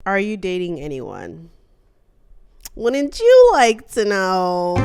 Are you dating anyone? Wouldn't you like to know?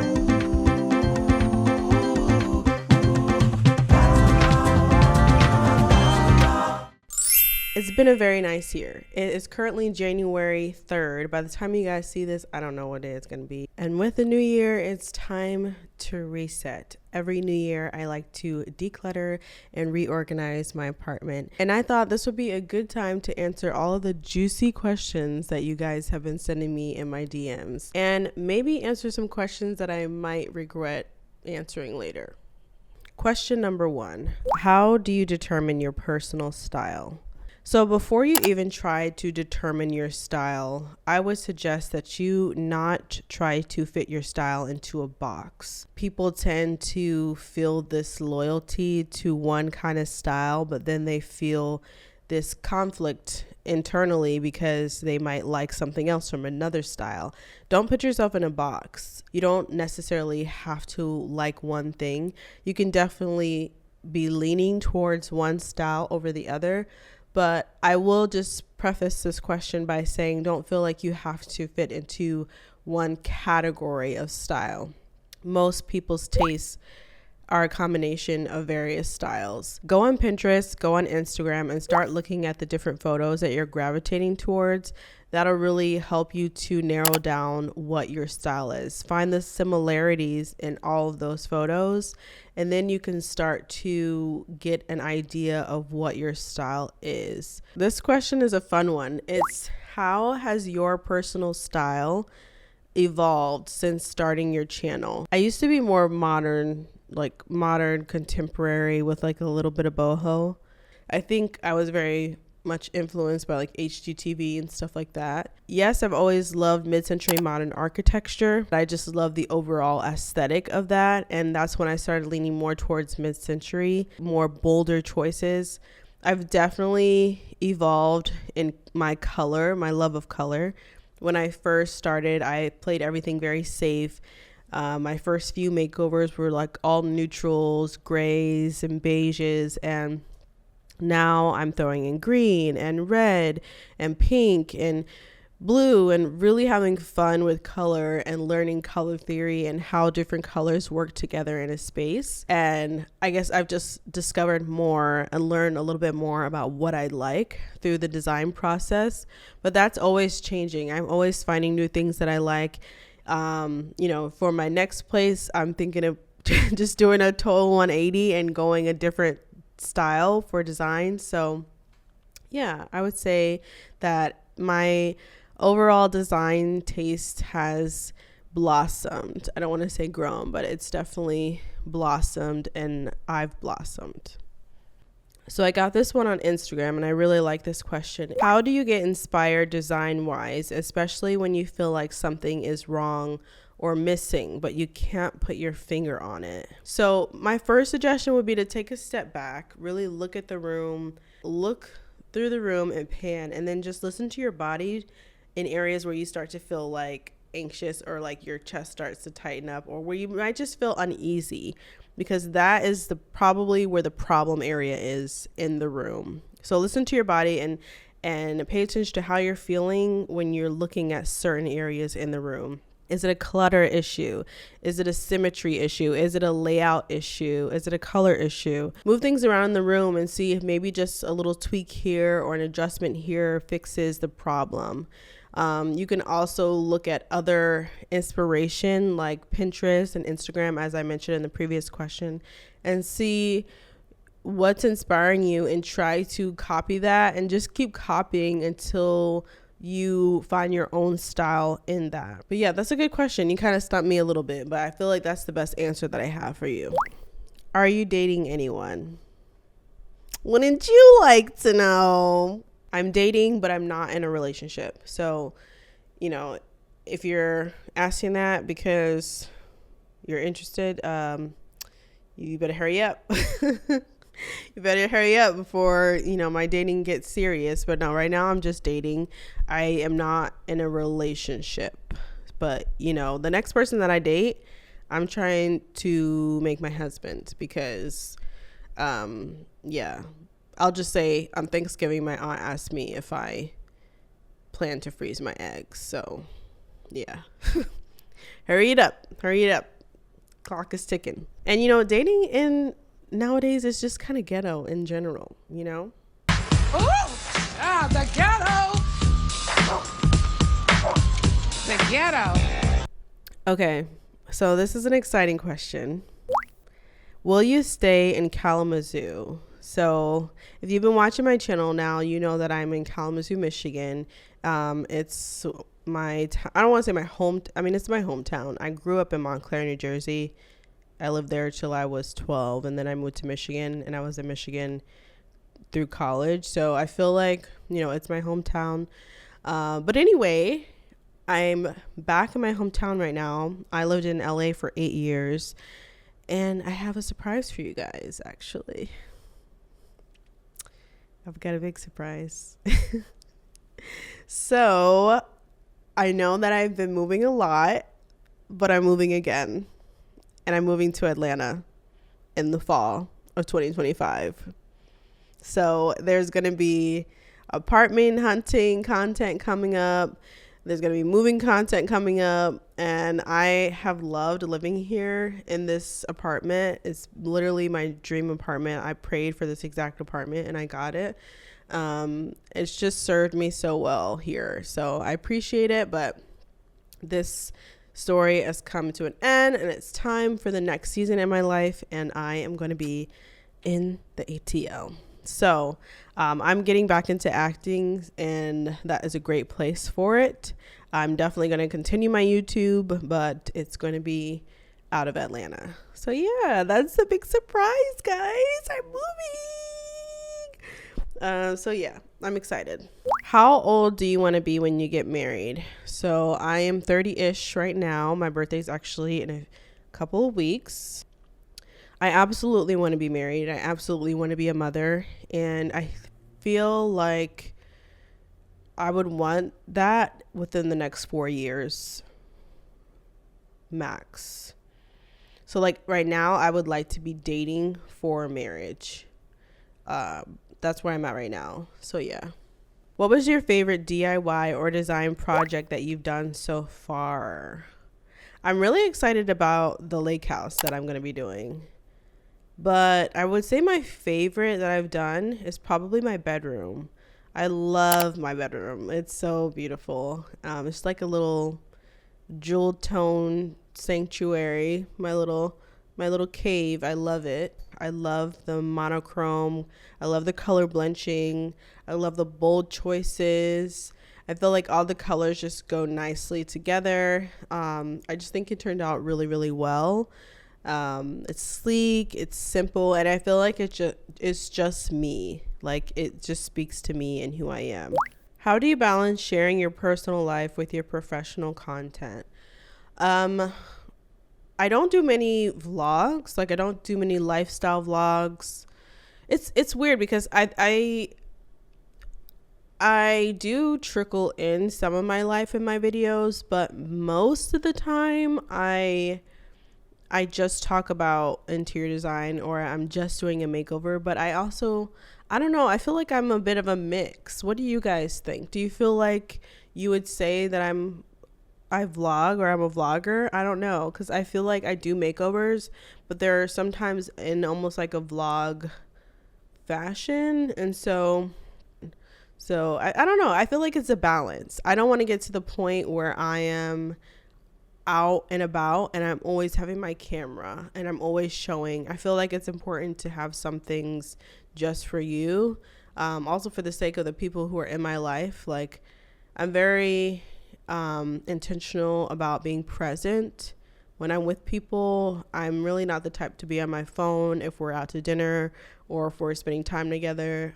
It's been a very nice year. It is currently January 3rd. By the time you guys see this, I don't know what day it's going to be. And with the new year, it's time to reset. Every new year, I like to declutter and reorganize my apartment. And I thought this would be a good time to answer all of the juicy questions that you guys have been sending me in my DMs. And maybe answer some questions that I might regret answering later. Question number 1. How do you determine your personal style? So before you even try to determine your style, I would suggest that you not try to fit your style into a box. People tend to feel this loyalty to one kind of style, but then they feel this conflict internally because they might like something else from another style. Don't put yourself in a box. You don't necessarily have to like one thing. You can definitely be leaning towards one style over the other. But I will just preface this question by saying don't feel like you have to fit into one category of style. Most people's tastes are a combination of various styles. Go on Pinterest, go on Instagram, and start looking at the different photos that you're gravitating towards. That'll really help you to narrow down what your style is. Find the similarities in all of those photos, and then you can start to get an idea of what your style is. This question is a fun one. It's how has your personal style evolved since starting your channel? I used to be more modern contemporary with like a little bit of boho. I think I was very much influenced by like HGTV and stuff like that. Yes, I've always loved mid-century modern architecture. I just love the overall aesthetic of that. And that's when I started leaning more towards mid-century, more bolder choices. I've definitely evolved in my love of color. When I first started, I played everything very safe. My first few makeovers were like all neutrals, grays and beiges, and now I'm throwing in green and red and pink and blue and really having fun with color and learning color theory and how different colors work together in a space. And I guess I've just discovered more and learned a little bit more about what I like through the design process. But that's always changing. I'm always finding new things that I like. For my next place, I'm thinking of just doing a total 180 and going a different style for design. So yeah, I would say that my overall design taste has blossomed. I don't want to say grown, but it's definitely blossomed, and I've blossomed. So I got this one on Instagram, and I really like this question. How do you get inspired design-wise, especially when you feel like something is wrong or missing, but you can't put your finger on it? So my first suggestion would be to take a step back, really look at the room, look through the room and pan, and then just listen to your body in areas where you start to feel like anxious or like your chest starts to tighten up, or where you might just feel uneasy, because that is probably where the problem area is in the room. So listen to your body and pay attention to how you're feeling when you're looking at certain areas in the room. Is it a clutter issue? Is it a symmetry issue? Is it a layout issue? Is it a color issue? Move things around in the room and see if maybe just a little tweak here or an adjustment here fixes the problem. You can also look at other inspiration like Pinterest and Instagram, as I mentioned in the previous question, and see what's inspiring you and try to copy that, and just keep copying until you find your own style in that. But yeah, that's a good question. You kind of stumped me a little bit, but I feel like that's the best answer that I have for you. Are you dating anyone? Wouldn't you like to know? I'm dating, but I'm not in a relationship. So, if you're asking that because you're interested, you better hurry up. You better hurry up before, my dating gets serious. But no, right now I'm just dating. I am not in a relationship. But, the next person that I date, I'm trying to make my husband, because, I'll just say on Thanksgiving, my aunt asked me if I plan to freeze my eggs. So yeah. Hurry it up. Clock is ticking. And dating in nowadays is just kind of ghetto in general, The ghetto. The ghetto. Okay, so this is an exciting question. Will you stay in Kalamazoo? So if you've been watching my channel now, you know that I'm in Kalamazoo, Michigan. It's I don't want to say my home. I mean, it's my hometown. I grew up in Montclair, New Jersey. I lived there till I was 12, and then I moved to Michigan, and I was in Michigan through college. So I feel like, it's my hometown. But anyway, I'm back in my hometown right now. I lived in LA for 8 years, and I have a surprise for you guys, actually. I've got a big surprise. So I know that I've been moving a lot, but I'm moving again. And I'm moving to Atlanta in the fall of 2025. So there's going to be apartment hunting content coming up. There's going to be moving content coming up. And I have loved living here in this apartment. It's literally my dream apartment. I prayed for this exact apartment and I got it. It's just served me so well here. So I appreciate it. But this story has come to an end, and it's time for the next season in my life, and I am going to be in the ATL. So I'm getting back into acting, and that is a great place for it. I'm definitely going to continue my YouTube, but it's going to be out of Atlanta. So yeah, that's a big surprise, guys. I'm moving. So yeah, I'm excited. How old do you want to be when you get married? So I am 30-ish right now. My birthday's actually in a couple of weeks. I absolutely want to be married. I absolutely want to be a mother. And I feel like I would want that within the next 4 years max. So like right now, I would like to be dating for marriage. That's where I'm at right now. So yeah. What was your favorite DIY or design project that you've done so far? I'm really excited about the lake house that I'm going to be doing. But I would say my favorite that I've done is probably my bedroom. I love my bedroom. It's so beautiful. It's like a little jewel tone sanctuary. My little cave. I love it. I love the monochrome. I love the color blenching. I love the bold choices. I feel like all the colors just go nicely together. I just think it turned out really, really well. It's sleek, it's simple, and I feel like it's just me. Like it just speaks to me and who I am. How do you balance sharing your personal life with your professional content? I don't do many vlogs. Like I don't do many lifestyle vlogs. It's weird because I do trickle in some of my life in my videos, but most of the time I just talk about interior design or I'm just doing a makeover. But I don't know, I feel like I'm a bit of a mix. What do you guys think? Do you feel like you would say that I vlog or I'm a vlogger? I don't know, because I feel like I do makeovers, but they're sometimes in almost like a vlog fashion. And so I don't know. I feel like it's a balance. I don't want to get to the point where I am out and about and I'm always having my camera and I'm always showing. I feel like it's important to have some things just for you. Also for the sake of the people who are in my life. Like I'm very intentional about being present when I'm with people. I'm really not the type to be on my phone if we're out to dinner or if we're spending time together.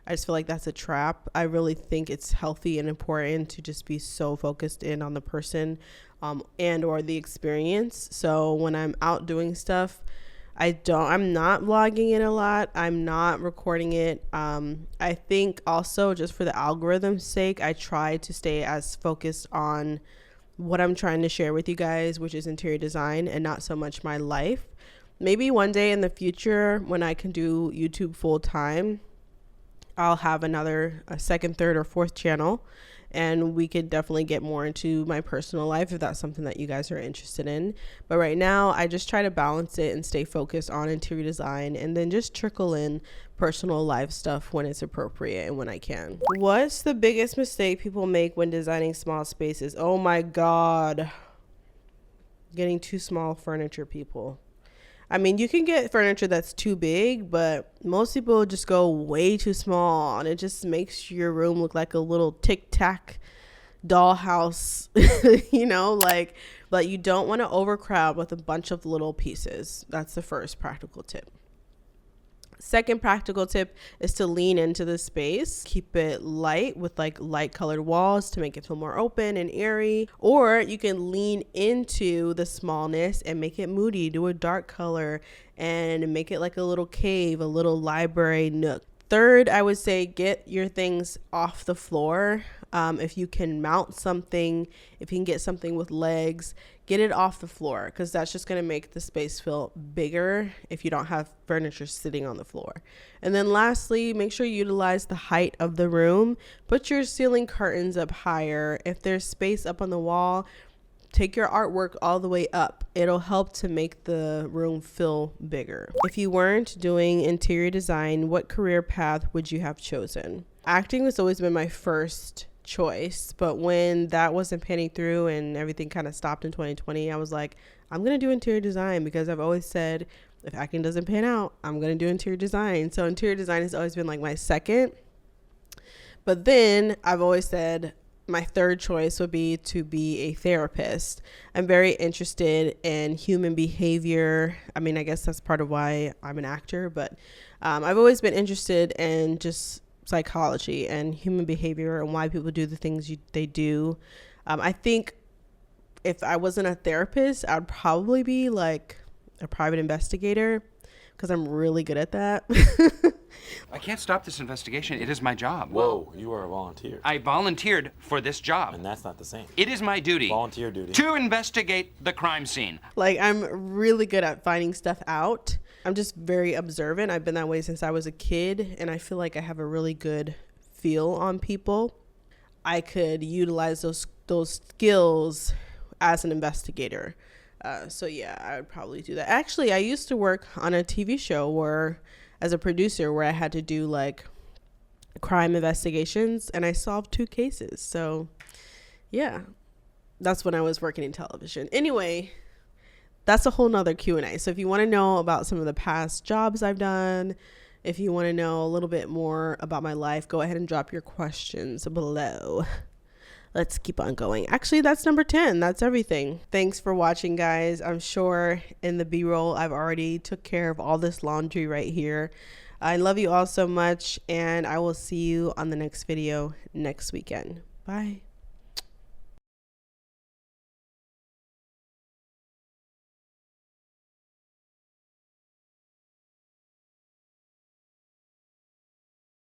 I just feel like that's a trap. I really think it's healthy and important to just be so focused in on the person and or the experience. So when I'm out doing stuff, I'm not vlogging it a lot. I'm not recording it. I think also just for the algorithm's sake, I try to stay as focused on what I'm trying to share with you guys, which is interior design and not so much my life. Maybe one day in the future when I can do YouTube full time, I'll have a second, third, or fourth channel, and we could definitely get more into my personal life if that's something that you guys are interested in. But right now, I just try to balance it and stay focused on interior design, and then just trickle in personal life stuff when it's appropriate and when I can. What's the biggest mistake people make when designing small spaces? Oh my God. Getting too small furniture, people. I mean, you can get furniture that's too big, but most people just go way too small, and it just makes your room look like a little tic-tac dollhouse, you know, like, but you don't want to overcrowd with a bunch of little pieces. That's the first practical tip. Second practical tip is to lean into the space. Keep it light with like light colored walls to make it feel more open and airy. Or you can lean into the smallness and make it moody. Do a dark color and make it like a little cave, a little library nook. Third, I would say get your things off the floor. If you can mount something, if you can get something with legs, get it off the floor, because that's just going to make the space feel bigger if you don't have furniture sitting on the floor. And then lastly, make sure you utilize the height of the room. Put your ceiling curtains up higher. If there's space up on the wall, take your artwork all the way up. It'll help to make the room feel bigger. If you weren't doing interior design, what career path would you have chosen? Acting has always been my first choice, but when that wasn't panning through and everything kind of stopped in 2020, I was like, I'm going to do interior design, because I've always said if acting doesn't pan out, I'm going to do interior design. So interior design has always been like my second. But then I've always said my third choice would be to be a therapist. I'm very interested in human behavior. I mean, I guess that's part of why I'm an actor, but I've always been interested in just psychology and human behavior and why people do the things they do. I think if I wasn't a therapist, I'd probably be like a private investigator, because I'm really good at that. I can't stop this investigation. It is my job. Whoa, you are a volunteer. I volunteered for this job. And that's not the same. It is my duty. Volunteer duty. To investigate the crime scene. Like, I'm really good at finding stuff out. I'm just very observant. I've been that way since I was a kid, and I feel like I have a really good feel on people. I could utilize those skills as an investigator. So yeah, I would probably do that. Actually, I used to work on a TV show as a producer, where I had to do like crime investigations, and I solved 2 cases. So yeah, that's when I was working in television. Anyway, that's a whole nother Q&A. So if you want to know about some of the past jobs I've done, if you want to know a little bit more about my life, go ahead and drop your questions below. Let's keep on going. Actually, that's number 10. That's everything. Thanks for watching, guys. I'm sure in the B-roll, I've already took care of all this laundry right here. I love you all so much, and I will see you on the next video next weekend. Bye.